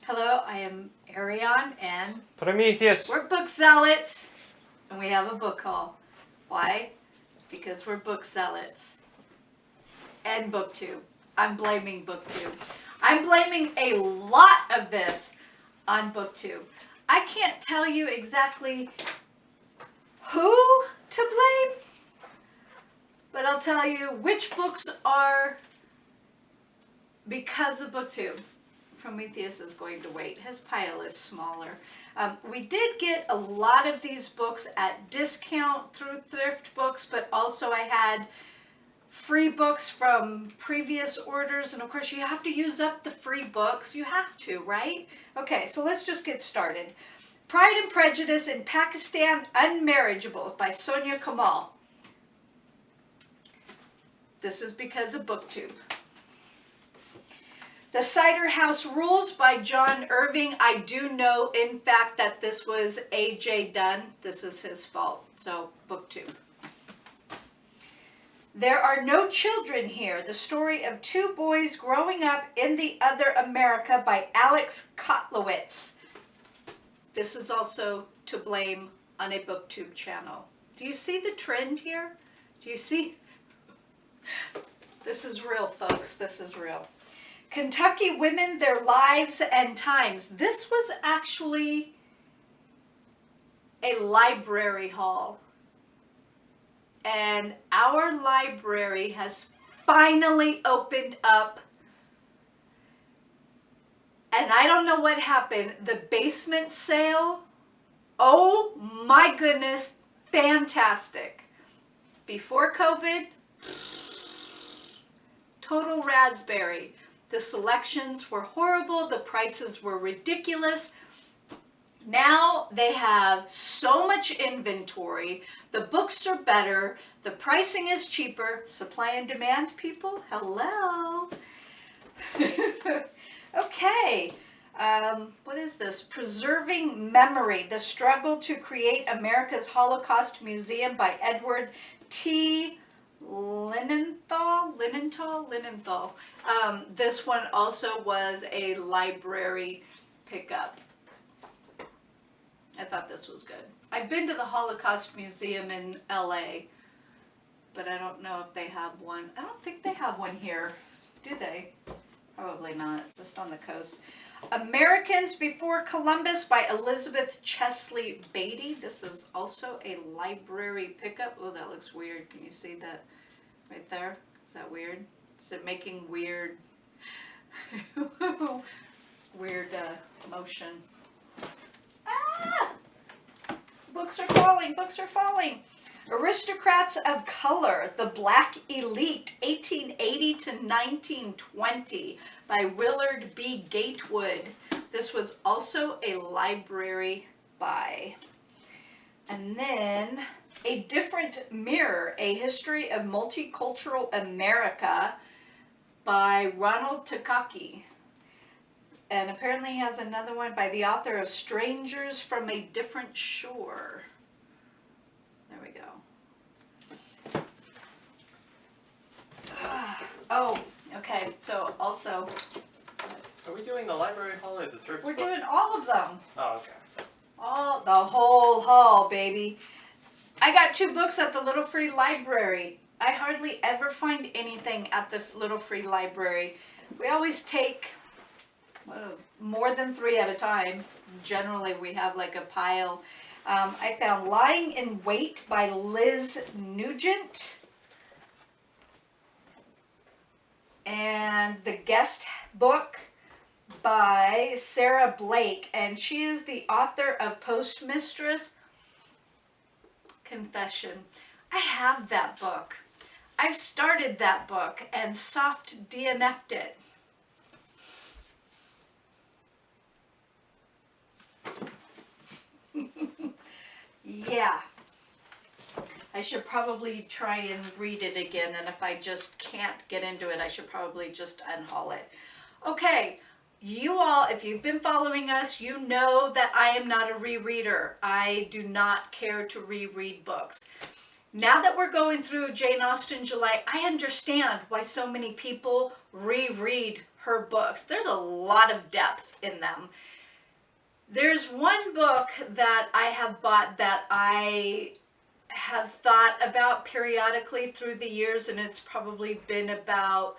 Hello, I am Arion and Prometheus. we're book zealots and we have a book haul. Why? Because we're book zealots. And Booktube. I'm blaming Booktube. I'm blaming a lot of this on Booktube. I can't tell you exactly who to blame, but I'll tell you which books are because of Booktube. Prometheus is going to wait. His pile is smaller. We did get a lot of these books at discount through Thrift Books, but also I had free books from previous orders. And of course, you have to use up the free books. You have to, right? Okay, so let's just get started. Pride and Prejudice in Pakistan Unmarriageable by Sonia Kamal. This is because of Booktube. The Cider House Rules by John Irving. I do know, in fact, that this was A.J. Dunn. This is his fault. So, Booktube. There Are No Children Here. The Story of Two Boys Growing Up in the Other America by Alex Kotlowitz. This is also to blame on a Booktube channel. Do you see the trend here? Do you see? This is real, folks. This is real. Kentucky Women, Their Lives and Times. This was actually a library haul. And our library has finally opened up. And I don't know what happened. The basement sale, oh my goodness, fantastic. Before COVID, total raspberry. The selections were horrible. The prices were ridiculous. Now they have so much inventory. The books are better. The pricing is cheaper. Supply and demand, people. Hello. Okay. What is this? Preserving Memory. The Struggle to Create America's Holocaust Museum by Edward T. Linental. This one also was a library pickup. I thought this was good. I've been to the Holocaust Museum in LA, but I don't know if they have one. I don't think they have one here, do they? Probably not, just on the coast. Americans Before Columbus by Elizabeth Chesley Baity. This is also a library pickup. Oh, that looks weird. Can you see that right there? Is that weird? Is it making weird, weird motion? Ah! Books are falling. Books are falling. Aristocrats of Color, The Black Elite, 1880 to 1920 by Willard B. Gatewood. This was also a library buy. And then A Different Mirror, A History of Multicultural America by Ronald Takaki. And apparently he has another one by the author of Strangers from a Different Shore. There we go. Oh, okay. So also, Are we doing the library haul or the thrift we're book? doing all of them. Oh, okay. All the whole haul, baby. I got 2 books at the Little Free Library. I hardly ever find anything at the Little Free Library. We always take more than 3 at a time. Generally, we have like a pile. I found Lying in Wait by Liz Nugent. And The Guest Book by Sarah Blake. And she is the author of Postmistress Confession. I have that book. I've started that book and soft DNF'd it. Yeah. I should probably try and read it again, and if I just can't get into it, I should probably just unhaul it. Okay, you all, if you've been following us, you know that I am not a rereader. I do not care to reread books. Now that we're going through Jane Austen July, I understand why so many people reread her books. There's a lot of depth in them. There's one book that I have bought that I have thought about periodically through the years, and it's probably been about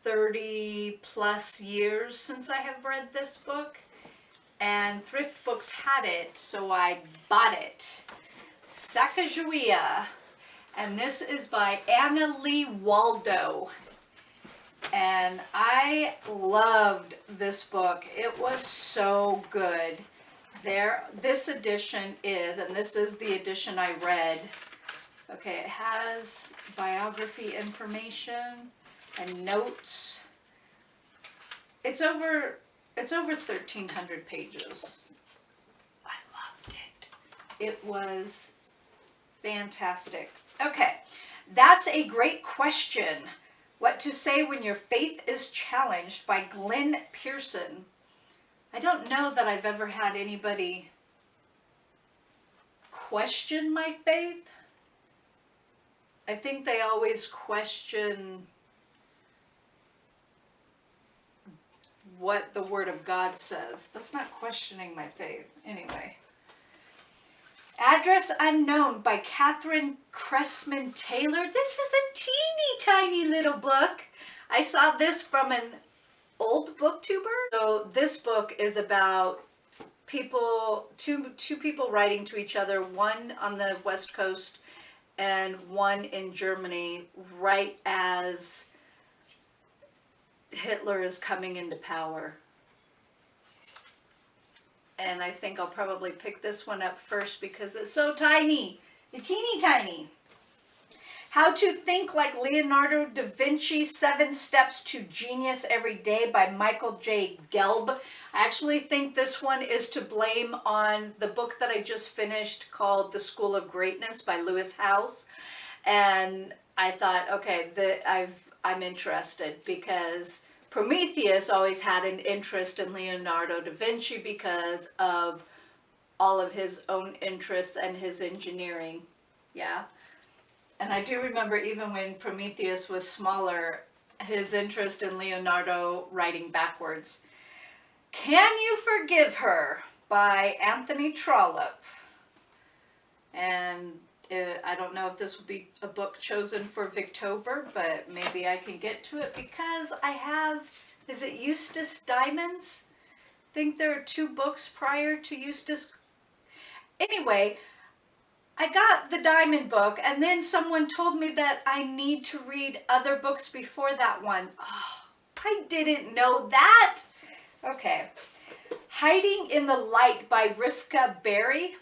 30 plus years since I have read this book, and Thrift Books had it, so I bought it. Sacajawea, and this is by Anna Lee Waldo, and I loved this book. It was so good. This edition is, and this is the edition I read. Okay, it has biography information and notes. It's over 1,300 pages. I loved it. It was fantastic. Okay, that's a great question. What to Say When Your Faith is Challenged by Glenn Pearson. I don't know that I've ever had anybody question my faith. I think they always question what the Word of God says. That's not questioning my faith. Anyway. Address Unknown by Catherine Cressman Taylor. This is a teeny tiny little book. I saw this from an old booktuber. So this book is about people, two people writing to each other, one on the West Coast and one in Germany, right as Hitler is coming into power. And I think I'll probably pick this one up first because it's so tiny. It's teeny tiny. How to Think Like Leonardo da Vinci, 7 Steps to Genius Every Day by Michael J. Gelb. I actually think this one is to blame on the book that I just finished called The School of Greatness by Lewis Howes. And I thought, okay, I'm interested because Prometheus always had an interest in Leonardo da Vinci because of all of his own interests and his engineering. Yeah. And I do remember even when Prometheus was smaller, his interest in Leonardo writing backwards. Can You Forgive Her by Anthony Trollope. And I don't know if this will be a book chosen for Victober, but maybe I can get to it because I have, is it Eustace Diamonds? I think there are 2 books prior to Eustace. Anyway, I got the Diamond book, and then someone told me that I need to read other books before that one. Oh, I didn't know that. Okay. Hiding in the Light by Rifqa Bary.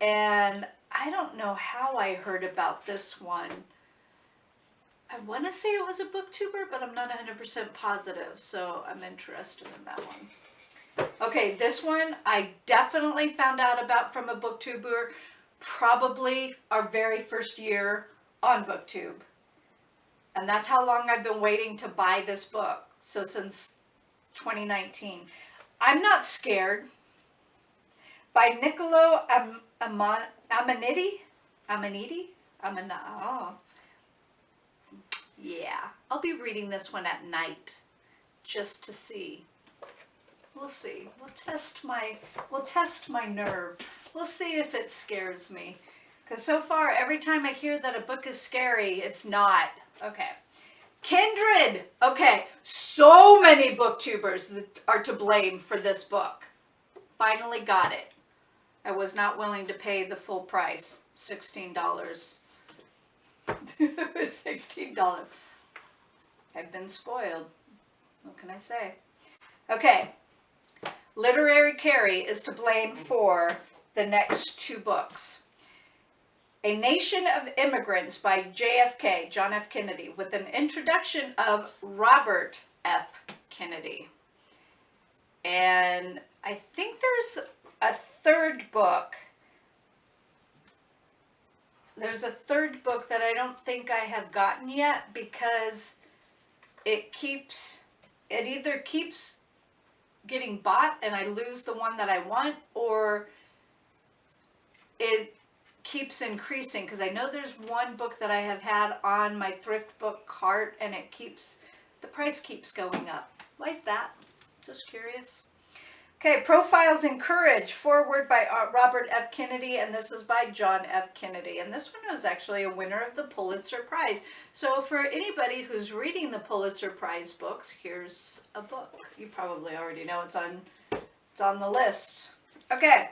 And I don't know how I heard about this one. I want to say it was a booktuber, but I'm not 100% positive, so I'm interested in that one. Okay, this one I definitely found out about from a booktuber, probably our very first year on Booktube. And that's how long I've been waiting to buy this book. So since 2019. I'm Not Scared by Niccolo Ammaniti. Oh. Yeah, I'll be reading this one at night just to see. We'll see. We'll test my nerve. We'll see if it scares me. Because so far, every time I hear that a book is scary, it's not. Okay. Kindred. Okay. So many booktubers that are to blame for this book. Finally got it. I was not willing to pay the full price. $16. $16. I've been spoiled. What can I say? Okay. Literary Carrie is to blame for the next 2 books. A Nation of Immigrants by JFK, John F. Kennedy, with an introduction of Robert F. Kennedy. And I think there's a 3rd book. There's a 3rd book that I don't think I have gotten yet because it either keeps getting bought and I lose the one that I want, or it keeps increasing, because I know there's one book that I have had on my thrift book cart and the price keeps going up. Why is that? Just curious. Okay, Profiles in Courage, foreword by Robert F. Kennedy, and this is by John F. Kennedy. And this one was actually a winner of the Pulitzer Prize. So for anybody who's reading the Pulitzer Prize books, here's a book. You probably already know it's on the list. Okay,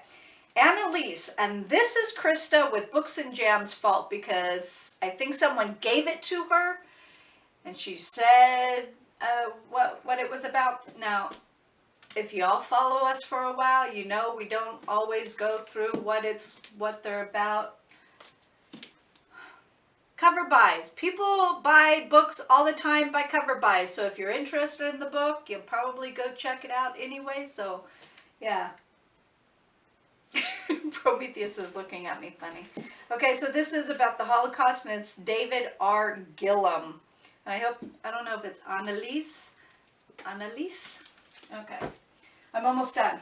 Annalise, and this is Krista with Books and Jam's fault because I think someone gave it to her, and she said what it was about. Now, if y'all follow us for a while, you know we don't always go through what they're about. Cover buys. People buy books all the time by cover buys. So if you're interested in the book, you'll probably go check it out anyway. So, yeah. Prometheus is looking at me funny. Okay, so this is about the Holocaust, and it's David R. Gillum. And I don't know if it's Annalise? Okay. I'm almost done.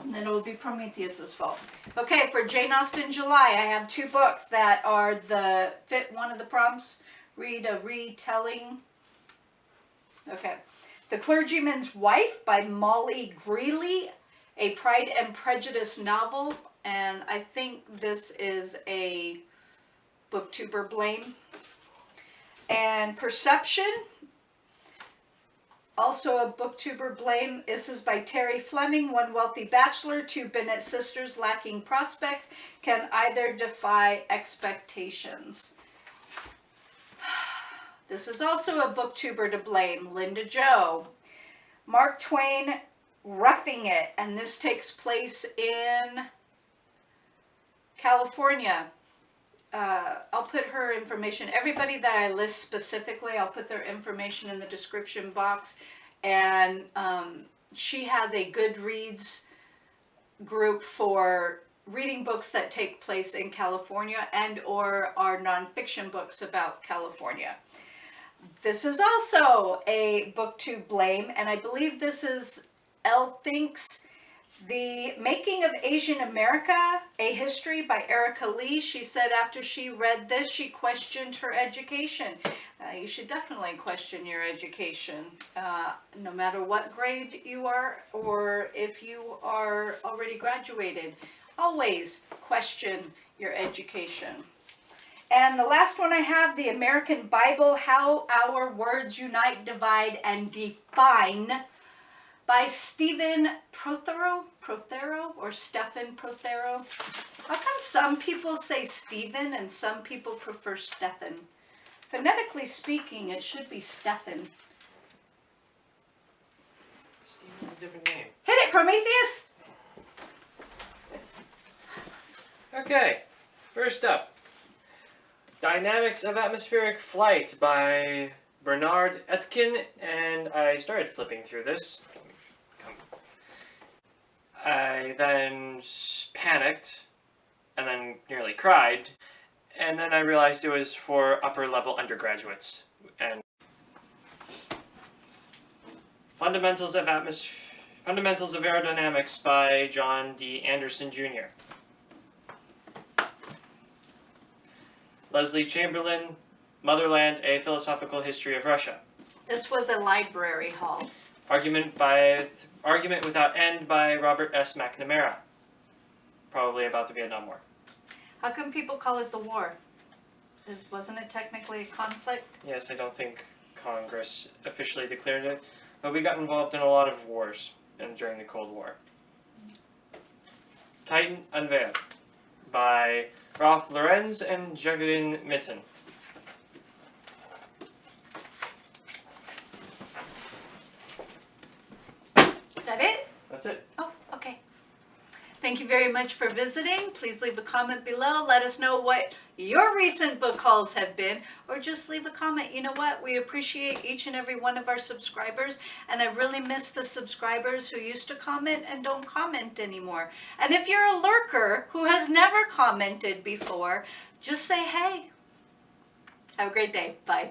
And then it will be Prometheus's fault. Okay, for Jane Austen July, I have 2 books that are fit one of the prompts. Read a retelling. Okay. The Clergyman's Wife by Molly Greeley, a Pride and Prejudice novel. And I think this is a booktuber blame. And Perception, also a booktuber blame. This is by Terri Fleming. One wealthy bachelor, 2 Bennett sisters lacking prospects can either defy expectations. This is also a booktuber to blame. Linda Jo. Mark Twain, Roughing It, and this takes place in California. I'll put her information, everybody that I list specifically, I'll put their information in the description box. And she has a Goodreads group for reading books that take place in California and or are nonfiction books about California. This is also a book to blame, and I believe this is Elle Thinks. The Making of Asian America, A History by Erica Lee. She said after she read this, she questioned her education. You should definitely question your education, no matter what grade you are or if you are already graduated. Always question your education. And the last one I have, The American Bible, How Our Words Unite, Divide, and Define, by Stephen Prothero, or Stephen Prothero. How come some people say Stephen and some people prefer Stephen? Phonetically speaking, it should be Stephen. Stephen's a different name. Hit it, Prometheus! Okay, first up. Dynamics of Atmospheric Flight by Bernard Etkin, and I started flipping through this. I then panicked, and then nearly cried, and then I realized it was for upper-level undergraduates. And Fundamentals of Aerodynamics by John D. Anderson Jr. Lesley Chamberlain, Motherland, A Philosophical History of Russia. This was a library haul. Argument Without End by Robert S. McNamara. Probably about the Vietnam War. How come people call it the war? Wasn't it technically a conflict? Yes, I don't think Congress officially declared it, but we got involved in a lot of wars during the Cold War. Titan Unveiled by Lorenz and Jacqueline Mitton. Is that it? That's it. Oh, okay. Thank you very much for visiting. Please leave a comment below. Let us know what your recent book hauls have been, or just leave a comment. You know what? We appreciate each and every one of our subscribers, and I really miss the subscribers who used to comment and don't comment anymore. And if you're a lurker who has never commented before, just say hey. Have a great day. Bye.